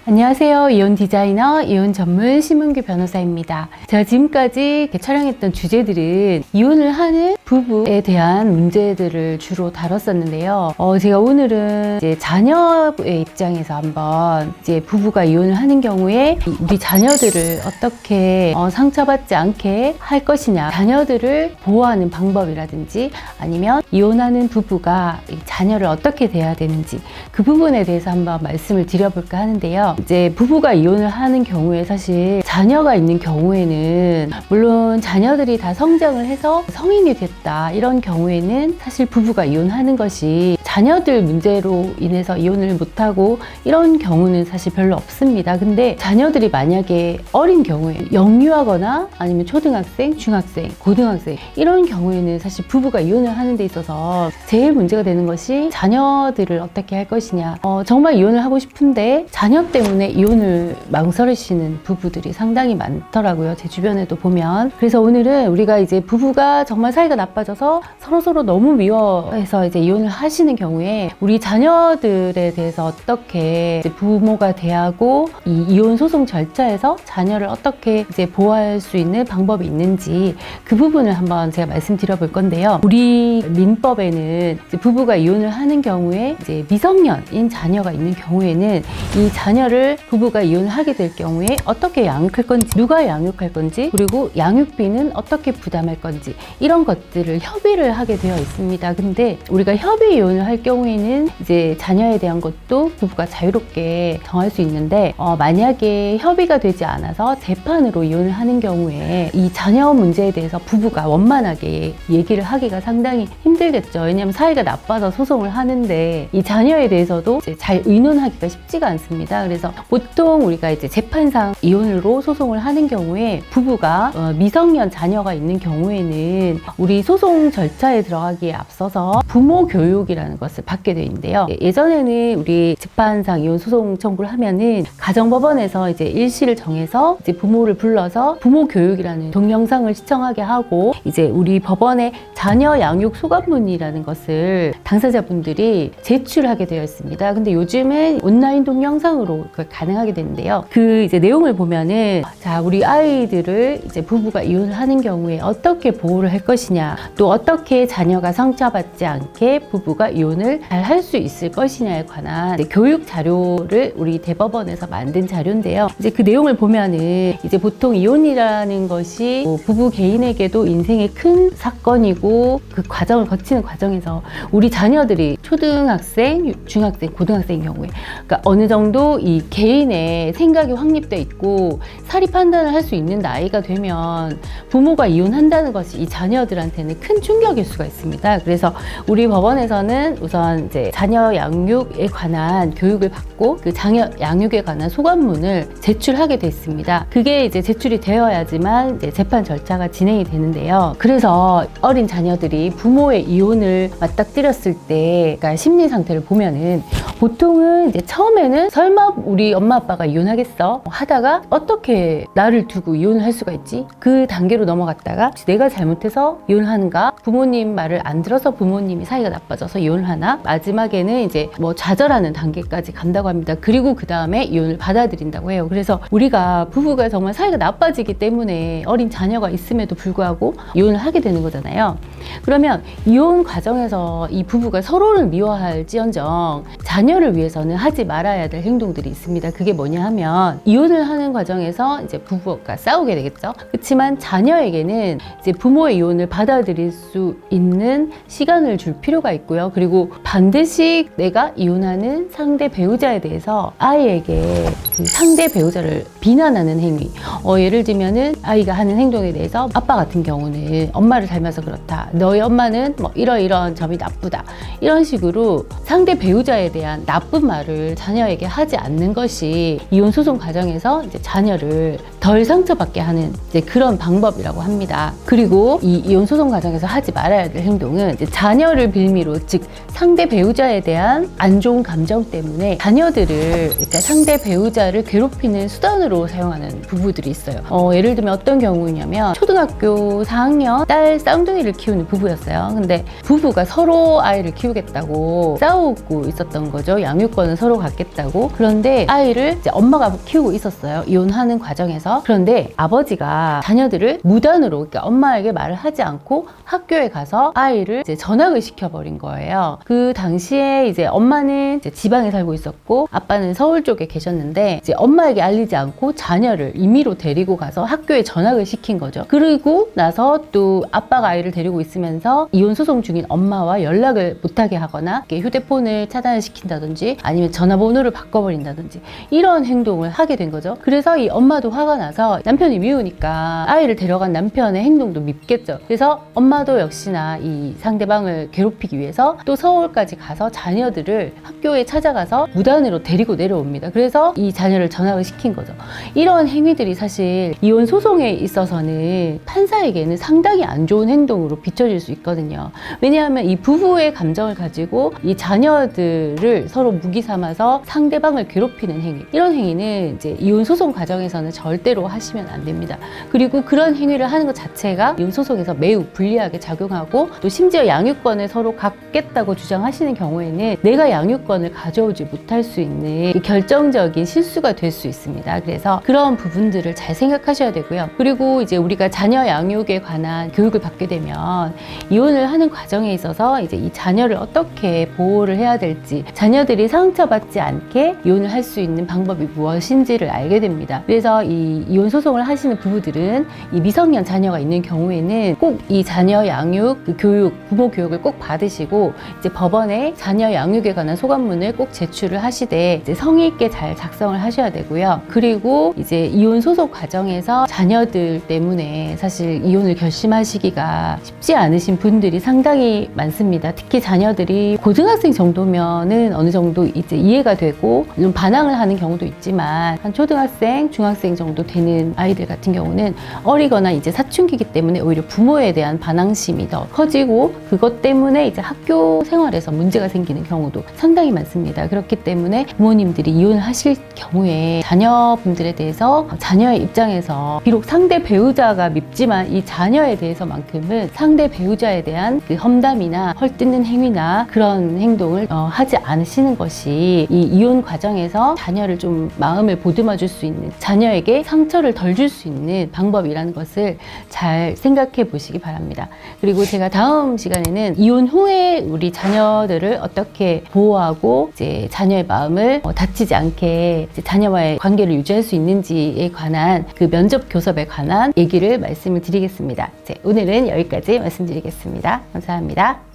안녕하세요. 이혼 디자이너, 이혼 전문 심은규 변호사입니다. 제가 지금까지 촬영했던 주제들은 이혼을 하는 부부에 대한 문제들을 주로 다뤘었는데요. 제가 오늘은 이제 자녀의 입장에서 한번 이제 부부가 이혼을 하는 경우에 우리 자녀들을 어떻게 상처받지 않게 할 것이냐, 자녀들을 보호하는 방법이라든지 아니면 이혼하는 부부가 자녀를 어떻게 대해야 되는지 그 부분에 대해서 한번 말씀을 드려볼까 하는데요. 이제 부부가 이혼을 하는 경우에 사실 자녀가 있는 경우에는 물론 자녀들이 다 성장을 해서 성인이 됐다 이런 경우에는 사실 부부가 이혼하는 것이 자녀들 문제로 인해서 이혼을 못하고 이런 경우는 사실 별로 없습니다. 근데 자녀들이 만약에 어린 경우에 영유하거나 아니면 초등학생, 중학생, 고등학생 이런 경우에는 사실 부부가 이혼을 하는 데 있어서 제일 문제가 되는 것이 자녀들을 어떻게 할 것이냐. 정말 이혼을 하고 싶은데 자녀 때문에 이혼을 망설이시는 부부들이 상당히 많더라고요. 제 주변에도 보면. 그래서 오늘은 우리가 이제 부부가 정말 사이가 나빠져서 서로 너무 미워해서 이제 이혼을 하시는 경우에 우리 자녀들에 대해서 어떻게 이제 부모가 대하고 이 이혼 소송 절차에서 자녀를 어떻게 이제 보호할 수 있는 방법이 있는지 그 부분을 한번 제가 말씀드려 볼 건데요. 우리 민법에는 이제 부부가 이혼을 하는 경우에 이제 미성년인 자녀가 있는 경우에는 이 자녀를 부부가 이혼을 하게 될 경우에 어떻게 양육할 건지, 누가 양육할 건지, 그리고 양육비는 어떻게 부담할 건지 이런 것들을 협의를 하게 되어 있습니다. 근데 우리가 협의 이혼을 할 경우에는 이제 자녀에 대한 것도 부부가 자유롭게 정할 수 있는데 만약에 협의가 되지 않아서 재판으로 이혼을 하는 경우에 이 자녀 문제에 대해서 부부가 원만하게 얘기를 하기가 상당히 힘들겠죠. 왜냐하면 사이가 나빠서 소송을 하는데 이 자녀에 대해서도 이제 잘 의논하기가 쉽지가 않습니다. 그래서 보통 우리가 이제 재판상 이혼으로 소송을 하는 경우에 부부가 미성년 자녀가 있는 경우에는 우리 소송 절차에 들어가기에 앞서서 부모 교육이라는 것을 받게 되어 있는데요. 예전에는 우리 재판상 이혼 소송 청구를 하면은 가정법원에서 이제 일시를 정해서 이제 부모를 불러서 부모 교육이라는 동영상을 시청하게 하고 이제 우리 법원에 자녀 양육 소감문이라는 것을 당사자분들이 제출하게 되어 있습니다. 근데 요즘은 온라인 동영상으로 가능하게 되는데요. 그 이제 내용을 보면은 자, 우리 아이들을 이제 부부가 이혼을 하는 경우에 어떻게 보호를 할 것이냐, 또 어떻게 자녀가 상처받지 않게 부부가 이혼을 잘 할 수 있을 것이냐에 관한 교육 자료를 우리 대법원에서 만든 자료인데요. 이제 그 내용을 보면은 이제 보통 이혼이라는 것이 부부 개인에게도 인생의 큰 사건이고 그 과정을 거치는 과정에서 우리 자녀들이 초등학생, 중학생, 고등학생인 경우에 그러니까 어느 정도 이 개인의 생각이 확립돼 있고 사리 판단을 할 수 있는 나이가 되면 부모가 이혼한다는 것이 이 자녀들한테는 큰 충격일 수가 있습니다. 그래서 우리 법원에서는 우선 이제 자녀 양육에 관한 교육을 받고 그 자녀 양육에 관한 소감문을 제출하게 됐습니다. 그게 이제 제출이 되어야지만 이제 재판 절차가 진행이 되는데요. 그래서 어린 자녀들이 부모의 이혼을 맞닥뜨렸을 때 그러니까 심리 상태를 보면은 보통은 이제 처음에는 설마 우리 엄마 아빠가 이혼하겠어? 하다가 어떻게 나를 두고 이혼을 할 수가 있지? 그 단계로 넘어갔다가 내가 잘못해서 이혼하는가? 부모님 말을 안 들어서 부모님이 사이가 나빠져서 이혼을 하나? 마지막에는 이제 뭐 좌절하는 단계까지 간다고 합니다. 그리고 그 다음에 이혼을 받아들인다고 해요. 그래서 우리가 부부가 정말 사이가 나빠지기 때문에 어린 자녀가 있음에도 불구하고 이혼을 하게 되는 거잖아요. 그러면 이혼 과정에서 이 부부가 서로를 미워할지언정 자녀를 위해서는 하지 말아야 될 행동들이 있습니다. 그게 뭐냐 하면 이혼을 하는 과정에서 이제 부부가 싸우게 되겠죠. 그렇지만 자녀에게는 이제 부모의 이혼을 받아들일 수 있는 시간을 줄 필요가 있고요. 그리고 반드시 내가 이혼하는 상대 배우자에 대해서 아이에게 그 상대 배우자를 비난하는 행위. 예를 들면은 아이가 하는 행동에 대해서 아빠 같은 경우는 엄마를 닮아서 그렇다. 너희 엄마는 뭐 이러이러한 점이 나쁘다. 이런 식으로 상대 배우자에 대한 나쁜 말을 자녀에게 하지 않는 것이 이혼 소송 과정에서 이제 자녀를 덜 상처받게 하는 이제 그런 방법이라고 합니다. 그리고 이 이혼 소송 과정에서 하지 말아야 될 행동은 이제 자녀를 빌미로, 즉 상대 배우자에 대한 안 좋은 감정 때문에 자녀들을, 그러니까 상대 배우자를 괴롭히는 수단으로 사용하는 부부들이 있어요. 예를 들면 어떤 경우냐면 초등학교 4학년 딸 쌍둥이를 키우는 부부였어요. 근데 부부가 서로 아이를 키우겠다고 싸우고 있었던 거죠. 양육권은 서로 갖겠다고. 그런데 아이를 이제 엄마가 키우고 있었어요. 이혼하는 과정에서. 그런데 아버지가 자녀들을 무단으로, 그러니까 엄마에게 말을 하지 않고 학교에 가서 아이를 이제 전학을 시켜버린 거예요. 그 당시에 이제 엄마는 이제 지방에 살고 있었고 아빠는 서울 쪽에 계셨는데 이제 엄마에게 알리지 않고 자녀를 임의로 데리고 가서 학교에 전학을 시킨 거죠. 그리고 나서 또 아빠가 아이를 데리고 있으면서 이혼 소송 중인 엄마와 연락을 못하게 하거나 휴대폰을 차단을 시킨다든지 아니면 전화번호를 바꿔버린다든지 이런 행동을 하게 된 거죠. 그래서 이 엄마도 화가 나서 남편이 미우니까 아이를 데려간 남편의 행동도 밉겠죠. 그래서 엄마도 역시나 이 상대방을 괴롭히기 위해서 또 서울까지 가서 자녀들을 학교에 찾아가서 무단으로 데리고 내려옵니다. 그래서 이 자녀를 전학을 시킨 거죠. 이런 행위들이 사실 이혼 소송에 있어서는 판사에게는 상당히 안 좋은 행동으로 비춰질 수 있거든요. 왜냐하면 이 부부의 감정을 가지고 이 자녀들을 서로 무기 삼아서 상대방을 괴롭히는 행위, 이런 행위는 이제 이혼 소송 과정에서는 절대로 하시면 안 됩니다. 그리고 그런 행위를 하는 것 자체가 이혼 소송에서 매우 불리하게 작용하고 또 심지어 양육권을 서로 갖겠다고 주장하시는 경우에는 내가 양육권을 가져오지 못할 수 있는 결정적인 실수가 될 수 있습니다. 그래서 그런 부분들을 잘 생각하셔야 되고요. 그리고 이제 우리가 자녀 양육에 관한 교육을 받게 되면 이혼을 하는 과정에 있어서 이제 이 자녀를 어떻게 보호를 해야 될지, 자녀들이 상처받지 않게 이혼을 할 수 있는 방법이 무엇인지를 알게 됩니다. 그래서 이 이혼 소송을 하시는 부부들은 이 미성년 자녀가 있는 경우에는 꼭 이 자녀 양육 교육, 부모 교육을 꼭 받으시고 이제 법원에 자녀 양육에 관한 소감문을 꼭 제출을 하시되 이제 성의 있게 잘 작성을 하셔야 되고요. 그리고 이제 이혼 소송 과정에서 자녀들 때문에 사실 이혼을 결심하시기가 쉽지 않으신 분들이 상당히 많습니다. 특히 자녀들이 고등학생 정도면은 어느 정도 이제 이해가 되고 좀 반항을 하는 경우도 있지만 한 초등학생, 중학생 정도 되는 아이들 같은 경우는 어리거나 이제 사춘기이기 때문에 오히려 부모에 대한 반항심이 더 커지고 그것 때문에 이제 학교 생활에서 문제가 생기는 경우도 상당히 많습니다. 그렇기 때문에 부모님들이 이혼을 하실 경우에 자녀분들에 대해서 자녀의 입장에서 비록 상대 배우자가 밉지만 이 자녀에 대해서만큼은 상대 배우자에 대한 그 험담이나 헐뜯는 행위나 그런 행동을 하지 않으시는 것이 이 이혼 과정에서 자녀를 좀 마음을 보듬어 줄 수 있는, 자녀에게 상처를 덜 줄 수 있는 방법이라는 것을 잘 생각해 보시기 바랍니다. 그리고 제가 다음 시간에는 이혼 후에 우리 자녀들을 어떻게 보호하고 이제 자녀의 마음을 다치지 않게 이제 자녀와의 관계를 유지할 수 있는지에 관한 그 면접 교섭에 관한 얘기를 말씀을 드리겠습니다. 오늘은 여기까지 말씀드리겠습니다. 감사합니다.